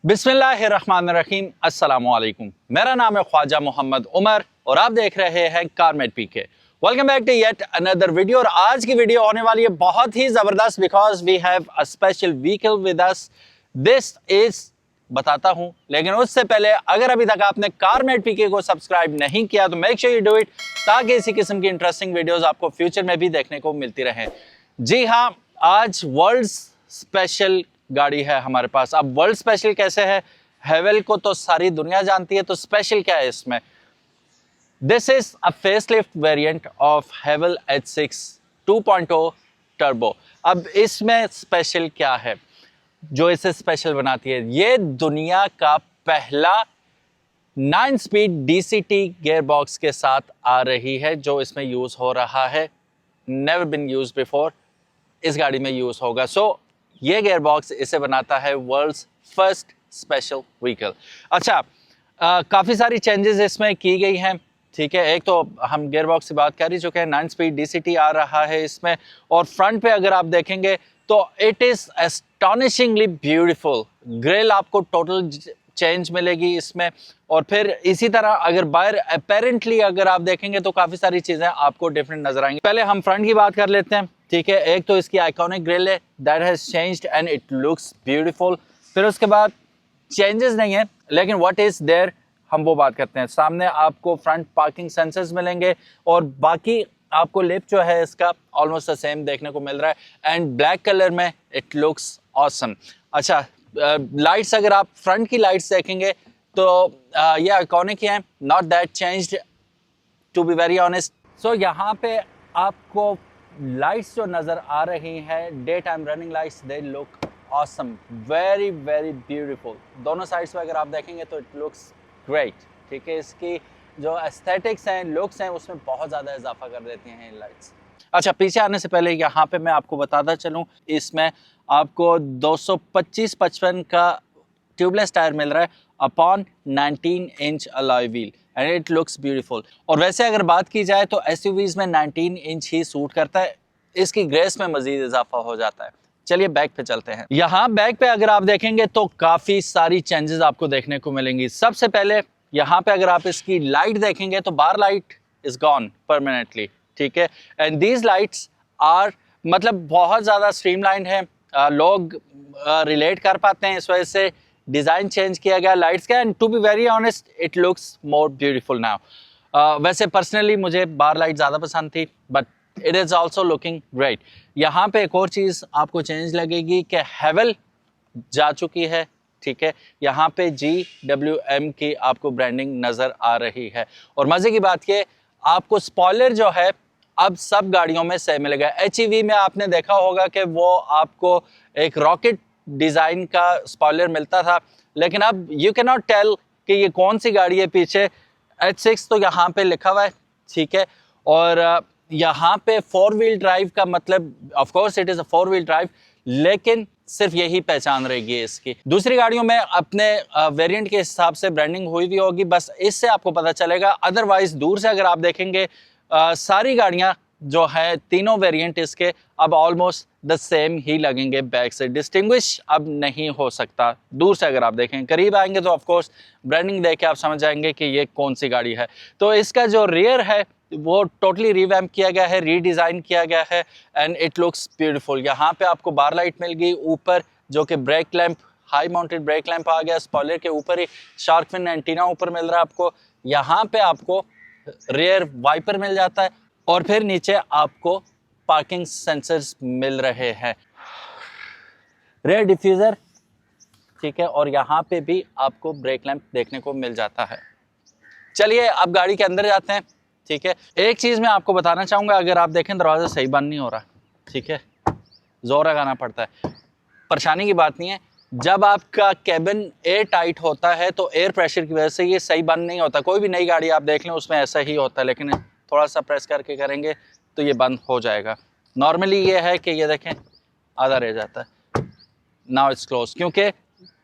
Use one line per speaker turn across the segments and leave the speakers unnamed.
बिस्मिल्लाहिर्रहमानिर्रहीम, अस्सलामुअलैकुम। मेरा नाम है ख्वाजा मोहम्मद उमर और आप देख रहे हैं Carmate PK. Welcome back to yet another video. और आज की वीडियो होने वाली है बहुत ही जबरदस्त because we have a special vehicle with us. This is बताता हूं, लेकिन उससे पहले अगर अभी तक आपने कारमेट पीके को सब्सक्राइब नहीं किया तो make sure you do it, ताकि इसी किस्म की इंटरेस्टिंग वीडियोस आपको फ्यूचर में भी देखने को मिलती रहे। जी हाँ, आज वर्ल्ड स्पेशल गाड़ी है हमारे पास। अब वर्ल्ड स्पेशल कैसे है, हेवल को तो सारी दुनिया जानती है, तो स्पेशल क्या है इसमें? This is a facelift variant of Haval H6 2.0 turbo. अब इसमें स्पेशल क्या है जो इसे स्पेशल बनाती है? ये दुनिया का पहला 9 स्पीड DCT गियर बॉक्स के साथ आ रही है जो इसमें यूज हो रहा है। नेवर बिन यूज बिफोर, इस गाड़ी में यूज होगा। सो ये गियर बॉक्स इसे बनाता है वर्ल्ड्स फर्स्ट स्पेशल व्हीकल। अच्छा, काफ़ी सारी चेंजेस इसमें की गई हैं, ठीक है। एक तो हम गियर बॉक्स की बात कर ही चुके हैं, 9 स्पीड DCT आ रहा है इसमें। और फ्रंट पे अगर आप देखेंगे तो इट इज़ एस्टॉनिशिंगली ब्यूटीफुल। ग्रिल आपको टोटल चेंज मिलेगी इसमें। और फिर इसी तरह अगर बाहर अपेरेंटली अगर आप देखेंगे तो काफ़ी सारी चीज़ें आपको डिफरेंट नजर आएंगी। पहले हम फ्रंट की बात कर लेते हैं, ठीक है। एक तो इसकी आइकॉनिक ग्रिल है, that has changed and it looks beautiful. फिर उसके बाद चेंजेस नहीं है, लेकिन व्हाट इज देयर हम वो बात करते हैं। सामने आपको फ्रंट पार्किंग सेंसर्स मिलेंगे और बाकी आपको लिप जो है इसका ऑलमोस्ट द सेम देखने को मिल रहा है एंड ब्लैक कलर में इट लुक्स ऑसम। अच्छा, लाइट्स अगर आप फ्रंट की लाइट्स देखेंगे तो ये आइकॉनिक ही हैं, not that changed to be very honest. So यहाँ पे आपको लाइट्स जो नजर आ रही हैं, day time running lights, they look awesome, very very beautiful. दोनों साइड्स पे अगर आप देखेंगे तो इट लुक्स ग्रेट, ठीक है। इसकी जो एस्थेटिक्स हैं, लुक्स हैं, उसमें बहुत ज़्यादा इजाफा कर देती हैं इन लाइट्स। अच्छा, पीछे आने से पहले यहाँ पे मैं आपको बताता चलूँ, इसमें आपको 225/55 का ट्यूबलेस टायर मिल रहा है upon 19 inch alloy wheel and it looks beautiful. और वैसे अगर बात की जाए तो SUVs में 19 इंच ही सूट करता है, इसकी ग्रेस में मजीद इजाफा हो जाता है। चलिए बैक पे चलते हैं। यहाँ बैक पे अगर आप देखेंगे तो काफ़ी सारी चेंजेस आपको देखने को मिलेंगी। सबसे पहले यहाँ पे अगर आप इसकी लाइट देखेंगे तो बार लाइट इज गॉन परमानेंटली, ठीक है। एंड दीज लाइट्स आर मतलब बहुत ज़्यादा स्ट्रीमलाइंड है, लोग रिलेट कर पाते हैं, इस वजह से डिज़ाइन चेंज किया गया लाइट्स का। And to be very honest it looks more beautiful now. वैसे पर्सनली मुझे बार लाइट ज़्यादा पसंद थी, but it is also looking great. यहाँ पे एक और चीज़ आपको चेंज लगेगी कि हेवल जा चुकी है, ठीक है। यहाँ पे GWM की आपको ब्रांडिंग नज़र आ रही है। और मज़े की बात ये, आपको स्पॉयलर जो है अब सब गाड़ियों में सेम मिलेगा। HEV में आपने देखा होगा कि वो आपको एक रॉकेट डिज़ाइन का स्पॉयलर मिलता था, लेकिन अब यू कैन नॉट टेल कि ये कौन सी गाड़ी है पीछे। H6 तो यहाँ पे लिखा हुआ है, ठीक है। और यहाँ पे 4 व्हील ड्राइव का मतलब of course it is a 4 wheel drive, लेकिन सिर्फ यही पहचान रहेगी इसकी। दूसरी गाड़ियों में अपने वेरिएंट के हिसाब से ब्रांडिंग हुई भी होगी, बस इससे आपको पता चलेगा। अदरवाइज दूर से अगर आप देखेंगे सारी गाड़ियां जो है, तीनों वेरिएंट इसके अब ऑलमोस्ट द सेम ही लगेंगे। बैक से डिस्टिंग्विश अब नहीं हो सकता दूर से अगर आप देखें। करीब आएंगे तो ऑफ कोर्स ब्रांडिंग देख के आप समझ जाएंगे कि ये कौन सी गाड़ी है। तो इसका जो रियर है वो टोटली रिवैम्प किया गया है, रीडिज़ाइन किया गया है एंड इट लुक्स ब्यूटीफुल। यहाँ पे आपको बार लाइट मिल गई ऊपर, जो कि brake lamp, high mounted brake lamp आ गया। स्पॉयलर के ऊपर ही शार्क फिन एंटीना ऊपर मिल रहा है आपको। यहाँ पे आपको रियर वाइपर मिल जाता है और फिर नीचे आपको पार्किंग सेंसर्स मिल रहे हैं, रियर डिफ्यूज़र, ठीक है। और यहाँ पे भी आपको ब्रेक लैंप देखने को मिल जाता है। चलिए अब गाड़ी के अंदर जाते हैं, ठीक है। एक चीज़ मैं आपको बताना चाहूँगा, अगर आप देखें दरवाज़ा सही बंद नहीं हो रहा, ठीक है, ज़ोर लगाना पड़ता है। परेशानी की बात नहीं है, जब आपका कैबिन एयर टाइट होता है तो एयर प्रेशर की वजह से ये सही बंद नहीं होता। कोई भी नई गाड़ी आप देख लें उसमें ऐसा ही होता है, लेकिन थोड़ा सा प्रेस करके करेंगे तो ये बंद हो जाएगा। नॉर्मली ये है कि ये देखें आधा रह जाता है, नाउ इट्स क्लोज, क्योंकि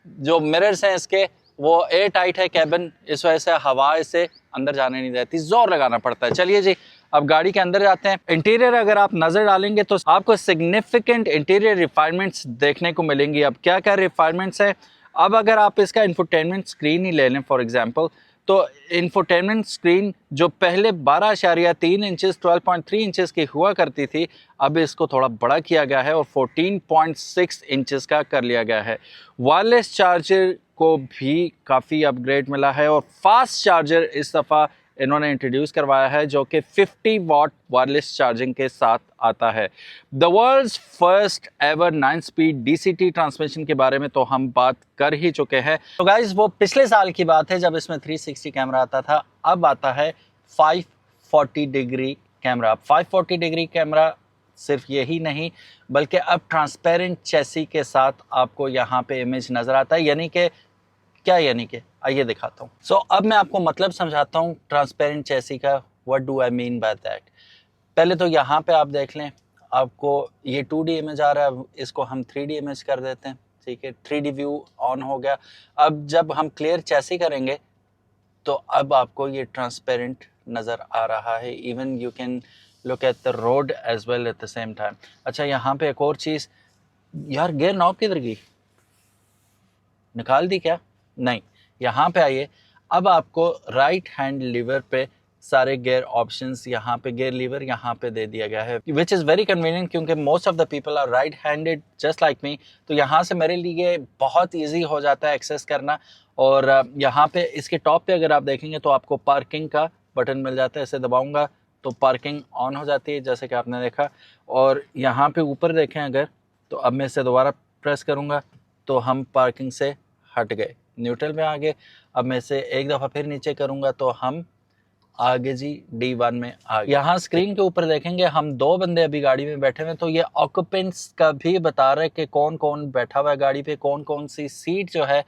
जो मिरर्स हैं इसके वो एयर टाइट है कैबिन, इस वजह से हवा इसे अंदर जाने नहीं देती, जोर लगाना पड़ता है। चलिए जी अब गाड़ी के अंदर जाते हैं। इंटीरियर अगर आप नजर डालेंगे तो आपको सिग्निफिकेंट इंटीरियर रिफाइनमेंट्स देखने को मिलेंगी। अब क्या क्या रिफाइनमेंट्स हैं अब अगर आप इसका इंफोटेनमेंट स्क्रीन ही ले लें फॉर एग्जांपल, तो इंफोटेनमेंट स्क्रीन जो पहले 12.3 इंचेस 12.3 इंचेस की हुआ करती थी, अब इसको थोड़ा बड़ा किया गया है और 14.6 इंचेस का कर लिया गया है। वायरलेस चार्जर को भी काफ़ी अपग्रेड मिला है और फास्ट चार्जर इस दफ़ा इन्होंने इंट्रोड्यूस करवाया है जो कि 50 वाट वायरलेस चार्जिंग के साथ आता है। The world's first ever 9 speed DCT transmission के बारे में तो हम बात कर ही चुके हैं। तो गाइज वो पिछले साल की बात है जब इसमें 360 कैमरा आता था, अब आता है 540 डिग्री कैमरा। 540 डिग्री कैमरा सिर्फ यही नहीं बल्कि अब ट्रांसपेरेंट चेसी के साथ आपको यहाँ पे इमेज नज़र आता है। यानी कि क्या, यानी कि आइए दिखाता हूँ। सो अब मैं आपको मतलब समझाता हूँ ट्रांसपेरेंट चेसी का। What do I mean by that. पहले तो यहाँ पे आप देख लें, आपको ये 2D इमेज आ रहा है, इसको हम 3D इमेज कर देते हैं, ठीक है। 3D व्यू ऑन हो गया। अब जब हम क्लियर चेसी करेंगे तो अब आपको ये ट्रांसपेरेंट नज़र आ रहा है। Even you can look at the road as well at the same time. अच्छा, यहाँ पे एक और चीज़, यार गियर नॉब किधर गई, निकाल दी क्या? नहीं, यहाँ पे आइए। अब आपको राइट हैंड लीवर पे सारे गियर ऑप्शंस, यहाँ पे गियर लीवर यहाँ पे दे दिया गया है, विच इज़ वेरी कन्वीनियंट क्योंकि most of the people are right handed just like me. तो यहाँ से मेरे लिए बहुत इजी हो जाता है एक्सेस करना। और यहाँ पे इसके टॉप पे अगर आप देखेंगे तो आपको पार्किंग का बटन मिल जाता है। इसे दबाऊंगा तो पार्किंग ऑन हो जाती है जैसे कि आपने देखा। और यहाँ पे ऊपर देखें अगर, तो अब मैं इसे दोबारा प्रेस करूँगा तो हम पार्किंग से हट गए, न्यूट्रल में आ गए। अब मैं इसे एक दफ़ा फिर नीचे करूँगा तो हम आगे जी D1 में आ गए। यहाँ स्क्रीन के ऊपर देखेंगे हम 2 बंदे अभी गाड़ी में बैठे हुए हैं, तो ये ऑक्यूपेंट्स का भी बता रहा है कि कौन कौन बैठा हुआ है गाड़ी पे, कौन कौन सी सीट जो है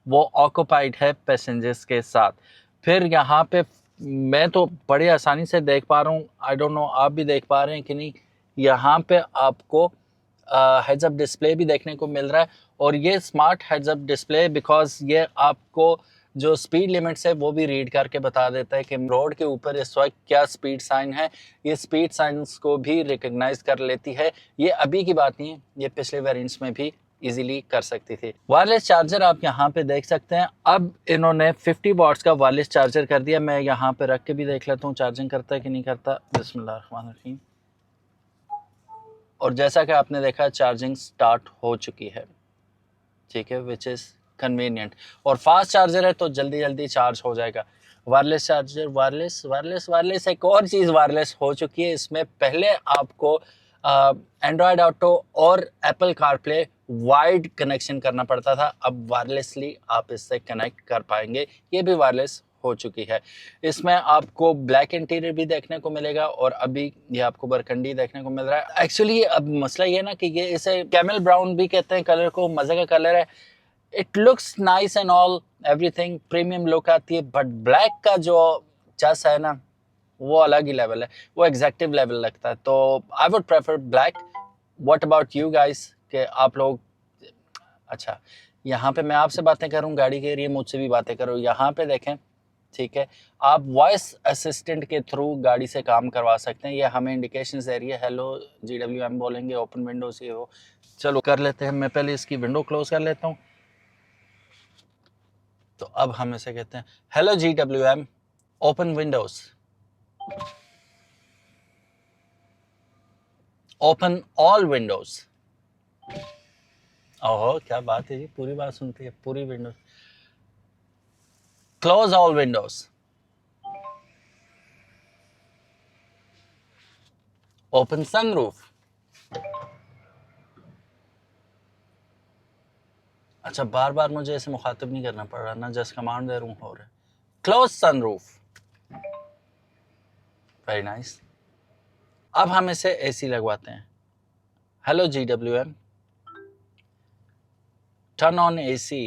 वो ऑक्यूपाइड है पैसेंजर्स के साथ। फिर यहाँ पे मैं तो बड़े आसानी से देख पा रहा हूँ, आई डोंट नो आप भी देख पा रहे हैं कि नहीं, यहाँ पे आपको हेड्स अप डिस्प्ले भी देखने को मिल रहा है। और ये smart heads up display because ये आपको जो स्पीड लिमिट्स है वो भी रीड करके बता देता है कि रोड के ऊपर इस वक्त क्या स्पीड साइन है। ये स्पीड साइंस को भी रिकग्नाइज कर लेती है। ये अभी की बात नहीं है, ये पिछले वेरिएंट्स में भी इजीली कर सकती थी। वायरलेस चार्जर आप यहाँ पे देख सकते हैं। अब इन्होंने 50 वॉट्स का वायरलेस चार्जर कर दिया। मैं यहाँ पे रख के भी देख लेता हूँ चार्जिंग करता है कि नहीं करता। बिस्मिल्लाहिर्रहमानिर्रहीम। और जैसा कि आपने देखा चार्जिंग स्टार्ट हो चुकी है, ठीक है, विच इज़ कन्वीनियंट। और फास्ट चार्जर है तो जल्दी जल्दी चार्ज हो जाएगा। वायरलेस चार्जर, वायरलेस एक और चीज़ वायरलेस हो चुकी है इसमें। पहले आपको एंड्रॉयड ऑटो और एप्पल कारप्ले वाइड कनेक्शन करना पड़ता था, अब वायरलेसली आप इससे कनेक्ट कर पाएंगे। ये भी वायरलेस हो चुकी है। इसमें आपको ब्लैक इंटीरियर भी देखने को मिलेगा और अभी ये आपको बरकंडी देखने को मिल रहा है। एक्चुअली अब मसला ये ना कि ये इसे कैमल ब्राउन भी कहते हैं कलर को, मज़े का कलर है। It looks nice and all everything, premium look आती है, बट ब्लैक का जो चस है ना वो अलग ही लेवल है, वो एग्जैक्टिव लेवल लगता है। तो I would prefer black. What about you guys कि आप लोग, अच्छा यहाँ पे मैं आपसे बातें करूँ गाड़ी के एरिए, मुझसे भी बातें करो। यहाँ पे देखें, ठीक है, आप वॉइस असिस्टेंट के थ्रू गाड़ी से काम करवा सकते हैं। ये हमें इंडिकेशन दे रही है, हेलो GWM बोलेंगे, ओपन विंडोज, ये वो। चलो कर लेते हैं। मैं पहले इसकी विंडो क्लोज कर लेता हूँ। तो अब हम इसे कहते हैं hello GWM open Windows, open all Windows. ओहो क्या बात है जी, पूरी बात सुनती है, पूरी Windows. Close all Windows, open sunroof. अच्छा बार बार मुझे ऐसे मुखातिब नहीं करना पड़ रहा ना, जस्ट कमांड दे रहा हूँ। Close sunroof, very nice. अब हम इसे AC लगवाते हैं। Hello GWM turn on AC।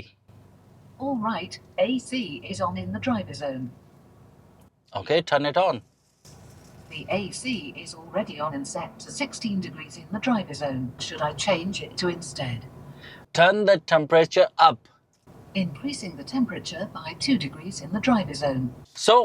All right, AC is on in the driver zone.
Okay, turn it on.
The AC is already on and set to 16 degrees in the driver zone. Should I change it to instead?
Turn the temperature up.
Increasing the temperature by 2 degrees in the driver zone.
So,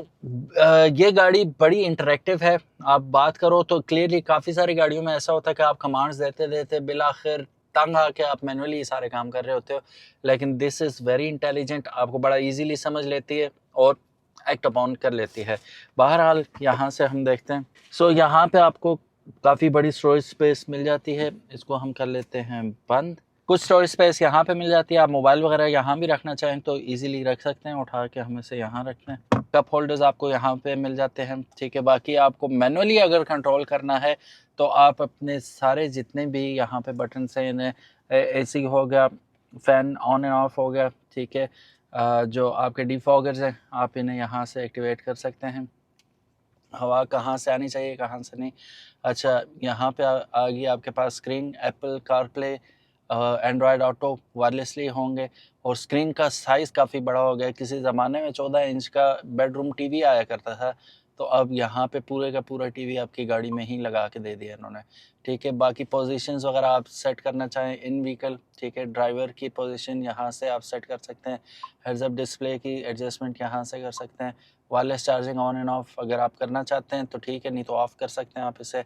ये गाड़ी बड़ी interactive है। आप बात करो तो clearly काफ़ी सारी गाड़ियों में ऐसा होता है कि आप कमांड्स देते देते बिलाखिर तंग आके आप मैनुअली सारे काम कर रहे होते हो, लेकिन दिस इज़ वेरी इंटेलिजेंट, आपको बड़ा इजीली समझ लेती है और एक्ट अपॉन कर लेती है। बहरहाल यहाँ से हम देखते हैं। सो यहाँ पे आपको काफ़ी बड़ी स्टोरेज स्पेस मिल जाती है, इसको हम कर लेते हैं बंद। कुछ स्टोरेज स्पेस यहाँ पे मिल जाती है, आप मोबाइल वगैरह यहाँ भी रखना चाहें तो इजीली रख सकते हैं, उठा के हम इसे यहाँ रख लें। कप होल्डर्स आपको यहाँ पे मिल जाते हैं, ठीक है। बाकी आपको मैनुअली अगर कंट्रोल करना है तो आप अपने सारे जितने भी यहाँ पे बटन हैं, इन्हें AC हो गया, फ़ैन ऑन एंड ऑफ हो गया, ठीक है, जो आपके डिफॉगर्स हैं आप इन्हें यहाँ से एक्टिवेट कर सकते हैं। हवा कहाँ से आनी चाहिए, कहाँ से नहीं। अच्छा, यहाँ पे आ गई आपके पास screen, Apple CarPlay, Android Auto wirelessly होंगे, और स्क्रीन का साइज़ काफ़ी बड़ा हो गया। किसी ज़माने में 14 इंच का बेडरूम टीवी आया करता था, तो अब यहाँ पे पूरे का पूरा टीवी आपकी गाड़ी में ही लगा के दे दिया इन्होंने, ठीक है। बाकी पोजीशंस वगैरह आप सेट करना चाहें इन व्हीकल, ठीक है, ड्राइवर की पोजीशन यहाँ से आप सेट कर सकते हैं। हेड्स अप डिस्प्ले की एडजस्टमेंट यहाँ से कर सकते हैं। Wireless charging on and of अगर आप करना चाहते हैं तो ठीक है, नहीं तो ऑफ़ कर सकते हैं आप इसे।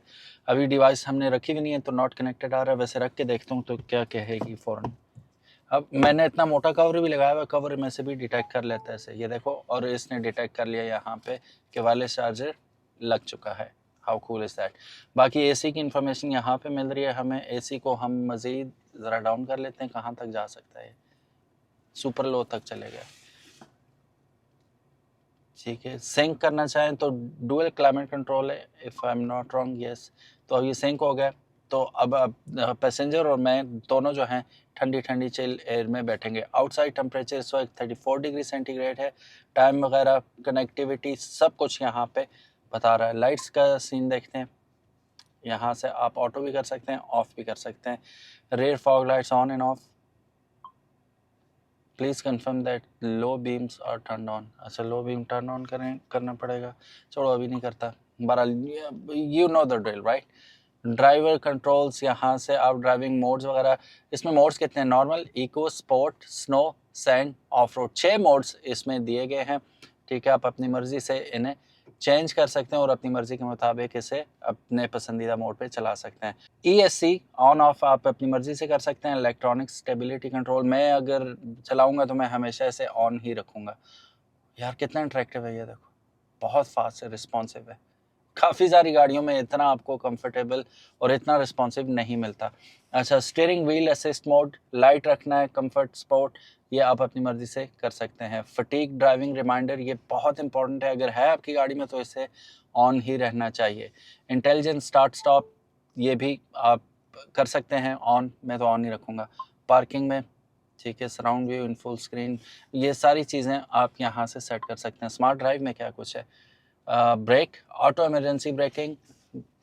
अभी डिवाइस हमने रखी भी नहीं है तो नॉट कनेक्टेड आ रहा है, वैसे रख के देखता हूँ तो क्या कहेगी फ़ौरन। अब मैंने इतना मोटा कवर भी लगाया हुआ, कवर में से भी डिटेक्ट कर लेता है इसे, ये देखो, और इसने डिटेक्ट कर लिया यहाँ पे कि वायरलेस चार्जर लग चुका है। How cool is that. बाकी AC की इन्फॉर्मेशन यहाँ पे मिल रही है हमें। AC को हम मज़ीद ज़रा डाउन कर लेते हैं, कहाँ तक जा सकता है, सुपर लो तक चले गया, ठीक है। सिंक करना चाहें तो डुअल क्लाइमेट कंट्रोल है, if I am not wrong, yes. तो अब ये सिंक हो गया, तो अब पैसेंजर और मैं दोनों जो हैं ठंडी ठंडी चिल एयर में बैठेंगे। आउटसाइड टेम्परेचर इस वक्त 34 डिग्री सेंटीग्रेड है। टाइम वगैरह, कनेक्टिविटी, सब कुछ यहाँ पे बता रहा है। लाइट्स का सीन देखते हैं, यहाँ से आप ऑटो भी कर सकते हैं, ऑफ भी कर सकते हैं। Rear fog lights on and off. Please confirm that low beams are turn on. अच्छा, लो बीम टर्न ऑन करना पड़ेगा, छोड़ो अभी नहीं करता। बहरहाल you know the drill, right. Driver controls, यहाँ से आप ड्राइविंग मोड्स वगैरह, इसमें मोड्स कितने हैं, normal, eco, sport, snow, sand, off road, 6 modes इसमें दिए गए हैं, ठीक है। आप अपनी मर्ज़ी से इन्हें चेंज कर सकते हैं और अपनी मर्ज़ी के मुताबिक इसे अपने पसंदीदा मोड पे चला सकते हैं। ESC ऑन ऑफ आप अपनी मर्ज़ी से कर सकते हैं। इलेक्ट्रॉनिक स्टेबिलिटी कंट्रोल, मैं अगर चलाऊँगा तो मैं हमेशा इसे ऑन ही रखूँगा। यार कितना अट्रैक्टिव है ये देखो, बहुत फास्ट है, रिस्पॉन्सिव है। काफ़ी सारी गाड़ियों में इतना आपको कंफर्टेबल और इतना रिस्पॉन्सिव नहीं मिलता। अच्छा, steering wheel assist mode, light रखना है, कंफर्ट, स्पोर्ट, ये आप अपनी मर्ज़ी से कर सकते हैं। फटीग ड्राइविंग रिमाइंडर, ये बहुत इंपॉर्टेंट है, अगर है आपकी गाड़ी में तो इसे ऑन ही रहना चाहिए। इंटेलिजेंट स्टार्ट स्टॉप, ये भी आप कर सकते हैं ऑन, मैं तो ऑन ही रखूँगा। पार्किंग में, ठीक है, surround view in full screen, ये सारी चीज़ें आप यहाँ से सेट कर सकते हैं। स्मार्ट ड्राइव में क्या कुछ है, ब्रेक, ऑटो इमरजेंसी ब्रेकिंग,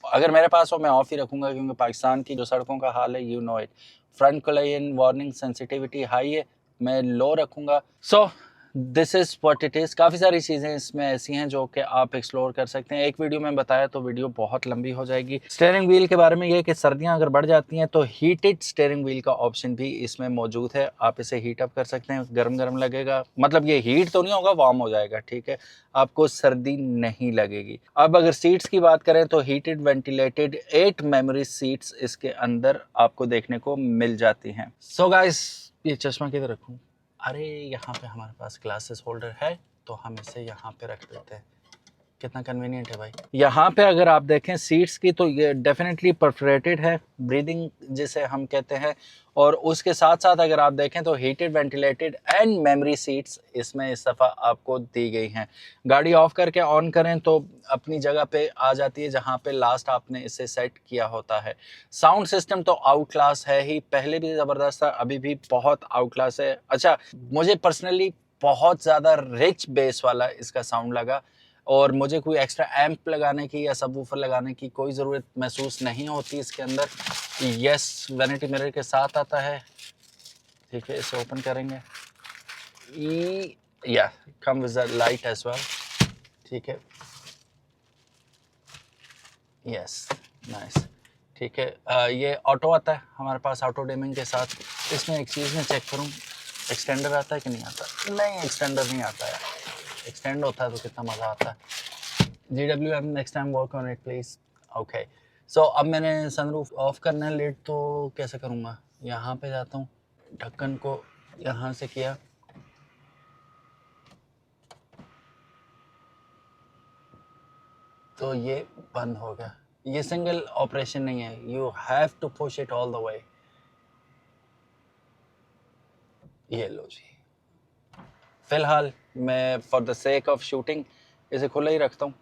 अगर मेरे पास हो मैं ऑफ ही रखूँगा क्योंकि पाकिस्तान की जो सड़कों का हाल है, you know it. Front collision warning sensitivity high है, मैं लो रखूँगा। So this is what it is. काफ़ी सारी चीज़ें इसमें ऐसी हैं जो कि आप एक्सप्लोर कर सकते हैं। एक वीडियो में बताया तो वीडियो बहुत लंबी हो जाएगी। स्टीयरिंग व्हील के बारे में ये कि सर्दियां अगर बढ़ जाती हैं तो हीटेड स्टीयरिंग व्हील का ऑप्शन भी इसमें मौजूद है, आप इसे हीट अप कर सकते हैं। गर्म गर्म लगेगा, मतलब ये हीट तो नहीं होगा, वार्म हो जाएगा, ठीक है, आपको सर्दी नहीं लगेगी। अब अगर सीट्स की बात करें तो हीटेड वेंटिलेटेड 8 मेमोरी सीट्स इसके अंदर आपको देखने को मिल जाती हैं। सो गाइस, ये चश्मा किधर रखूँ, अरे यहाँ पे हमारे पास ग्लासेस होल्डर है तो हम इसे यहाँ पे रख देते हैं। कितना कन्वीनियंट है भाई। यहाँ पे अगर आप देखें सीट्स की तो ये डेफिनेटली परफोरेटेड है, ब्रीदिंग जिसे हम कहते हैं, और उसके साथ साथ अगर आप देखें तो heated ventilated and memory seats इसमें इस दफ़ा आपको दी गई हैं। गाड़ी ऑफ करके ऑन करें तो अपनी जगह पे आ जाती है जहाँ पे लास्ट आपने इसे सेट किया होता है। साउंड सिस्टम तो आउट क्लास है ही, पहले भी ज़बरदस्त था, अभी भी बहुत आउट क्लास है। अच्छा, मुझे पर्सनली बहुत ज़्यादा रिच बेस वाला इसका साउंड लगा और मुझे कोई एक्स्ट्रा एम्प लगाने की या सबवूफर लगाने की कोई ज़रूरत महसूस नहीं होती इसके अंदर। यस, वैनिटी मिरर के साथ आता है, ठीक है, इसे ओपन करेंगे, या come with the light as well, ठीक है, यस, नाइस, ठीक है। ये ऑटो आता है हमारे पास, ऑटो डिमिंग के साथ। इसमें एक चीज़ मैं चेक करूँ, एक्सटेंडर आता है कि नहीं आता? नहीं, एक्सटेंडर नहीं आता है। एक्सटेंड होता है तो कितना मज़ा आता है। GWM next time work on it please. Okay, so अब मैंने सनरूफ ऑफ करना है, लिड तो कैसे करूँगा? यहाँ पे जाता हूँ, ढक्कन को यहाँ से किया, तो ये बंद हो गया। ये सिंगल ऑपरेशन नहीं है, you have to push it all the way. ये लो जी। फिलहाल मैं for the sake of shooting इसे खुला ही रखता हूँ,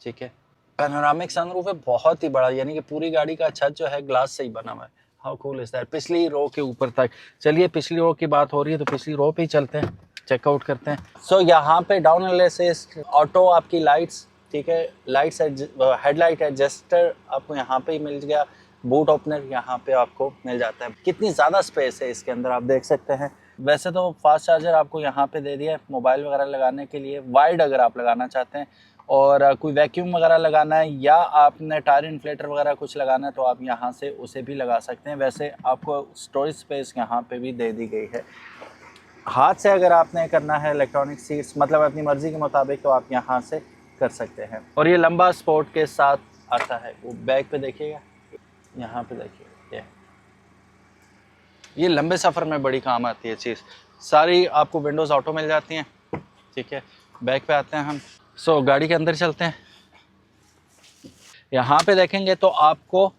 ठीक है। पैनोरामिक सनरूफ है, बहुत ही बड़ा, यानी कि पूरी गाड़ी का छत जो है ग्लास से ही बना हुआ है। How cool is that. पिछली रो के ऊपर तक। चलिए पिछली रो की बात हो रही है तो पिछली रो पे ही चलते हैं, चेकआउट करते हैं। सो यहाँ पे डाउन असिस्ट, ऑटो आपकी लाइट्स, ठीक है, लाइट्स हेडलाइट एडजस्टर आपको यहाँ पे ही मिल गया। बूट ओपनर यहाँ पे आपको मिल जाता है। कितनी ज़्यादा स्पेस है इसके अंदर आप देख सकते हैं। वैसे तो फास्ट चार्जर आपको यहाँ पे दे दिया है मोबाइल वगैरह लगाने के लिए, वाइड अगर आप लगाना चाहते हैं, और कोई वैक्यूम वगैरह लगाना है या आपने टायर इन्फ्लेटर वगैरह कुछ लगाना है तो आप यहाँ से उसे भी लगा सकते हैं। वैसे आपको स्टोरेज स्पेस यहाँ पे भी दे दी गई है। हाथ से अगर आपने करना है इलेक्ट्रॉनिक सीट्स, मतलब अपनी मर्ज़ी के मुताबिक, तो आप यहाँ से कर सकते हैं। और ये लंबा स्पोर्ट के साथ आता है। वो बैक पे देखिएगा, यहाँ पे देखिएगा, ये लंबे सफ़र में बड़ी काम आती है चीज़। सारी आपको विंडोज़ ऑटो मिल जाती हैं, ठीक है। बैक पे आते हैं हम। सो गाड़ी के अंदर चलते हैं। यहाँ पे देखेंगे तो आपको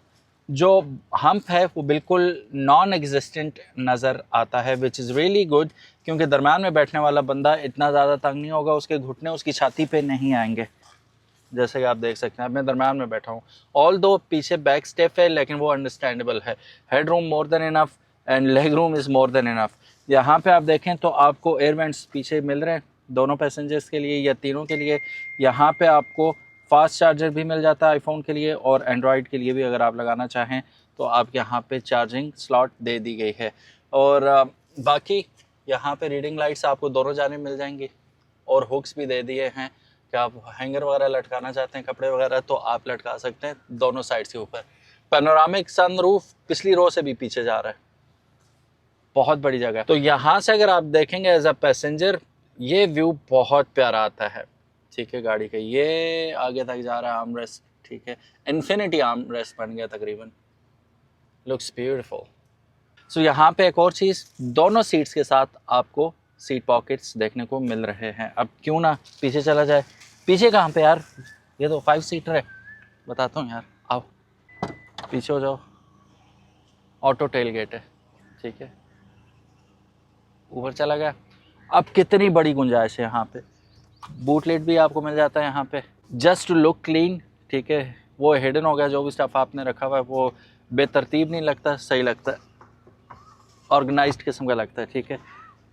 जो हम्प है वो बिल्कुल नॉन एग्जिस्टेंट नज़र आता है, विच इज़ रियली गुड, क्योंकि दरम्यान में बैठने वाला बंदा इतना ज़्यादा तंग नहीं होगा, उसके घुटने उसकी छाती पे नहीं आएंगे। जैसे कि आप देख सकते हैं, अब मैं दरम्यान में बैठा हूँ। ऑल दो पीछे बैक स्टेप है, लेकिन वो अंडरस्टैंडेबल है। Head room more than enough and leg room is more than enough. यहाँ पे आप देखें तो आपको एयर वेंट्स पीछे मिल रहे हैं दोनों पैसेंजर्स के लिए या तीनों के लिए। यहाँ पे आपको फास्ट चार्जर भी मिल जाता है आईफोन के लिए, और एंड्रॉयड के लिए भी अगर आप लगाना चाहें तो आप यहाँ पे चार्जिंग स्लॉट दे दी गई है। और बाकी यहाँ पे रीडिंग लाइट्स आपको दोनों जाने मिल जाएंगी, और हुक्स भी दे दिए हैं कि आप हैंगर वगैरह लटकाना चाहते हैं कपड़े वगैरह तो आप लटका सकते हैं दोनों साइड के ऊपर। पैनोरामिक सनरूफ पिछली रो से भी पीछे जा रहा है, बहुत बड़ी जगह। तो यहाँ से अगर आप देखेंगे एज अ पैसेंजर, ये व्यू बहुत प्यारा आता है, ठीक है। गाड़ी का ये आगे तक जा रहा है आर्मरेस्ट, ठीक है, इन्फिनिटी आर्मरेस्ट बन गया तकरीबन, लुक्स ब्यूटीफुल। सो यहाँ पे एक और चीज़, दोनों सीट्स के साथ आपको सीट पॉकेट्स देखने को मिल रहे हैं। अब क्यों ना पीछे चला जाए। पीछे कहाँ पे यार, ये तो 5 सीटर है, बताता हूँ यार, आओ पीछे हो जाओ। ऑटो टेल गेट है, ठीक है, ऊपर चला गया। अब कितनी बड़ी गुंजाइश है यहाँ पे। बूट लिड भी आपको मिल जाता है यहाँ पे, जस्ट टू लुक क्लीन, ठीक है। वो हिडन हो गया, जो भी स्टफ आपने रखा हुआ है वो बेतरतीब नहीं लगता, सही लगता है, ऑर्गेनाइज्ड किस्म का लगता है, ठीक है।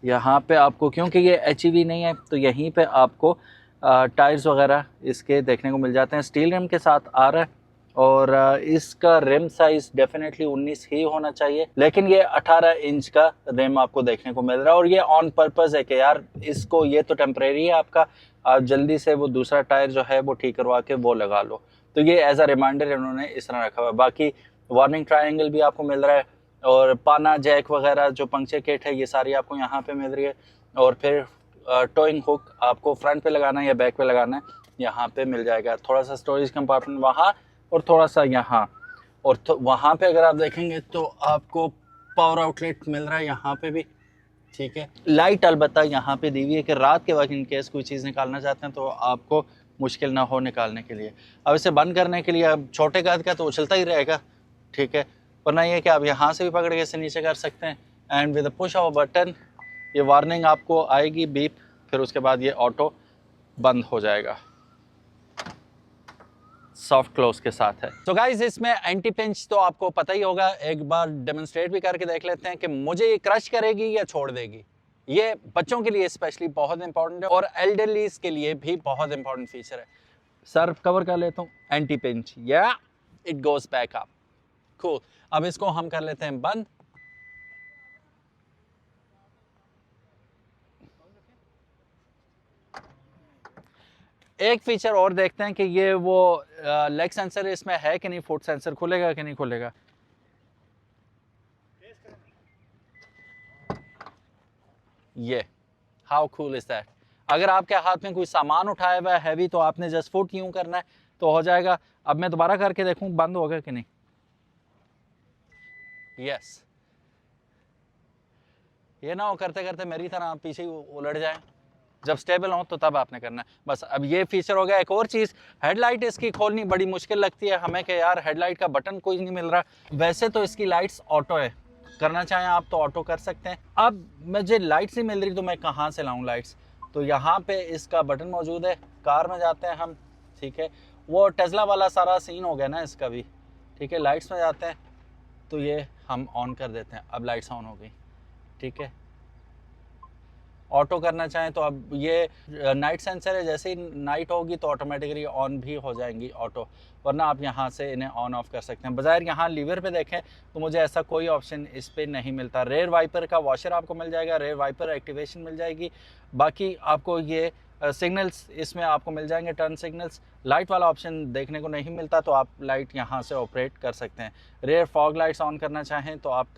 यहाँ पे आपको, क्योंकि ये HEV नहीं है, तो यहीं पे आपको टायर्स वगैरह इसके देखने को मिल जाते हैं। स्टील रिम के साथ आ रहा है, और इसका रिम साइज़ डेफिनेटली 19 ही होना चाहिए, लेकिन ये 18 इंच का रिम आपको देखने को मिल रहा है। और ये ऑन पर्पज़ है कि यार इसको, ये तो टेम्परेरी है आपका, आप जल्दी से वो दूसरा टायर जो है वो ठीक करवा के वो लगा लो। तो ये एज अ रिमाइंडर इन्होंने इस तरह रखा हुआ है। बाकी वार्निंग ट्रायंगल भी आपको मिल रहा है, और पाना जैक वगैरह जो पंक्चर किट है ये सारी आपको यहाँ पे मिल रही है। और फिर टोइंग हुक आपको फ्रंट पे लगाना है या बैक पे लगाना है, यहाँ पे मिल जाएगा। थोड़ा सा स्टोरेज कंपार्टमेंट वहाँ और थोड़ा सा यहाँ, और वहाँ पे अगर आप देखेंगे तो आपको पावर आउटलेट मिल रहा है यहाँ पे भी, ठीक है। लाइट अलबत्ता यहाँ पे दी हुई है कि रात के वक्त इनकेस कोई चीज़ निकालना चाहते हैं तो आपको मुश्किल ना हो निकालने के लिए। अब इसे बंद करने के लिए, अब छोटे कद का तो उछलता ही रहेगा, ठीक है, वरना ये कि आप यहाँ से भी पकड़ के इसे नीचे कर सकते हैं, and with the push of a button ये वार्निंग आपको आएगी बीप, फिर उसके बाद ये ऑटो बंद हो जाएगा, सॉफ्ट क्लोज के साथ है। तो गाइज इसमें एंटी पिंच तो आपको पता ही होगा, एक बार डेमोन्स्ट्रेट भी करके देख लेते हैं कि मुझे ये क्रश करेगी या छोड़ देगी। ये बच्चों के लिए स्पेशली बहुत इंपॉर्टेंट है, और एल्डरलीज के लिए भी बहुत इंपॉर्टेंट फीचर है। सर कवर कर लेता हूँ, एंटी पिंच, या it goes back up, cool. अब इसको हम कर लेते हैं बंद। एक फीचर और देखते हैं कि ये वो लेग सेंसर इसमें है कि नहीं, फुट सेंसर खुलेगा कि नहीं खुलेगा। ये हाउ कूल इज दैट। अगर आपके हाथ में कोई सामान उठाया हुआ है हैवी, तो आपने जस्ट फुट यूं करना है तो हो जाएगा। अब मैं दोबारा करके देखूं बंद होगा कि नहीं। यस, ये ना हो करते करते मेरी तरह आप पीछे ही उलट जाएं। जब स्टेबल हो तो तब आपने करना है बस। अब ये फीचर हो गया। एक और चीज़, हेडलाइट इसकी खोलनी बड़ी मुश्किल लगती है हमें कि यार हेडलाइट का बटन कोई नहीं मिल रहा। वैसे तो इसकी लाइट्स ऑटो है, करना चाहें आप तो ऑटो कर सकते हैं। अब मुझे लाइट्स नहीं मिल रही तो मैं कहाँ से लाऊं लाइट्स? तो यहाँ पे इसका बटन मौजूद है। कार में जाते हैं हम, ठीक है, वो टेस्ला वाला सारा सीन हो गया ना इसका भी, ठीक है। लाइट्स में जाते हैं तो ये हम ऑन कर देते हैं। अब लाइट्स ऑन हो गई, ठीक है। ऑटो करना चाहें तो अब ये नाइट सेंसर है, जैसे ही नाइट होगी तो ऑटोमेटिकली ऑन भी हो जाएंगी ऑटो, वरना आप यहाँ से इन्हें ऑन ऑफ कर सकते हैं। बजाय यहाँ लीवर पे देखें तो मुझे ऐसा कोई ऑप्शन इस पे नहीं मिलता। रेयर वाइपर का वॉशर आपको मिल जाएगा, रेयर वाइपर एक्टिवेशन मिल जाएगी, बाकी आपको ये सिग्नल्स इसमें आपको मिल जाएंगे, टर्न सिग्नल्स। लाइट वाला ऑप्शन देखने को नहीं मिलता तो आप लाइट यहाँ से ऑपरेट कर सकते हैं। रेयर फॉग लाइट्स ऑन करना चाहें तो आप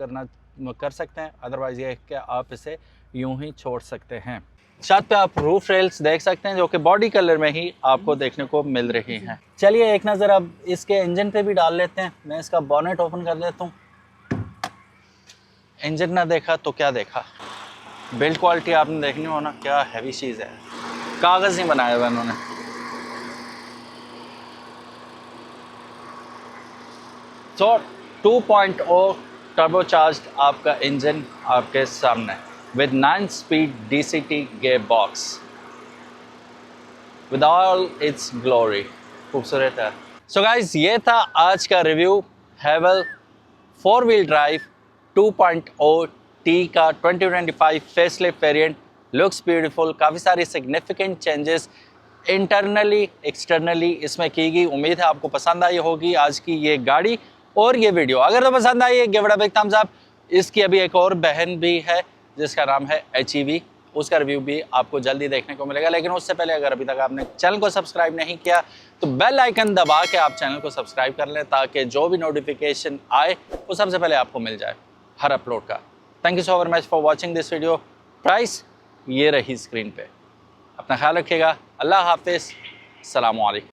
कर सकते हैं, अदरवाइज़ ये कि आप इसे यूं ही छोड़ सकते हैं। छत पे आप रूफ रेल्स देख सकते हैं जो कि बॉडी कलर में ही आपको देखने को मिल रही हैं। चलिए एक नज़र अब इसके इंजन पे भी डाल लेते हैं। मैं इसका बॉनेट ओपन कर देता हूँ। इंजन ना देखा तो क्या देखा, बिल्ड क्वालिटी आपने देखनी हो ना, क्या हैवी चीज़ है, कागज़ नहीं बनाया हुआ इन्होंने। तो 2.0 टर्बोचार्ज्ड आपका इंजन आपके सामने with 9-speed DCT gearbox with all its glory। खूबसूरत है। So guys, ये था आज का रिव्यू हैवल 4-wheel ड्राइव 2.0 T का 2025 फेसलिफ्ट वेरिएंट। लुक्स ब्यूटीफुल, काफ़ी सारी सिग्निफिकेंट चेंजेस इंटरनली एक्सटर्नली इसमें की गई। उम्मीद है आपको पसंद आई होगी आज की ये गाड़ी और ये वीडियो। अगर तो पसंद आई है give it a big thumbs up. इसकी अभी एक और बहन भी है जिसका नाम है HEV, उसका रिव्यू भी आपको जल्दी देखने को मिलेगा। लेकिन उससे पहले अगर अभी तक आपने चैनल को सब्सक्राइब नहीं किया तो बेल आइकन दबा के आप चैनल को सब्सक्राइब कर लें ताकि जो भी नोटिफिकेशन आए वो सबसे पहले आपको मिल जाए हर अपलोड का। Thank you so very much for watching this video. Price ये रही स्क्रीन पे। अपना ख्याल रखिएगा। अल्लाह हाफिज़। अस्सलामु अलैकुम।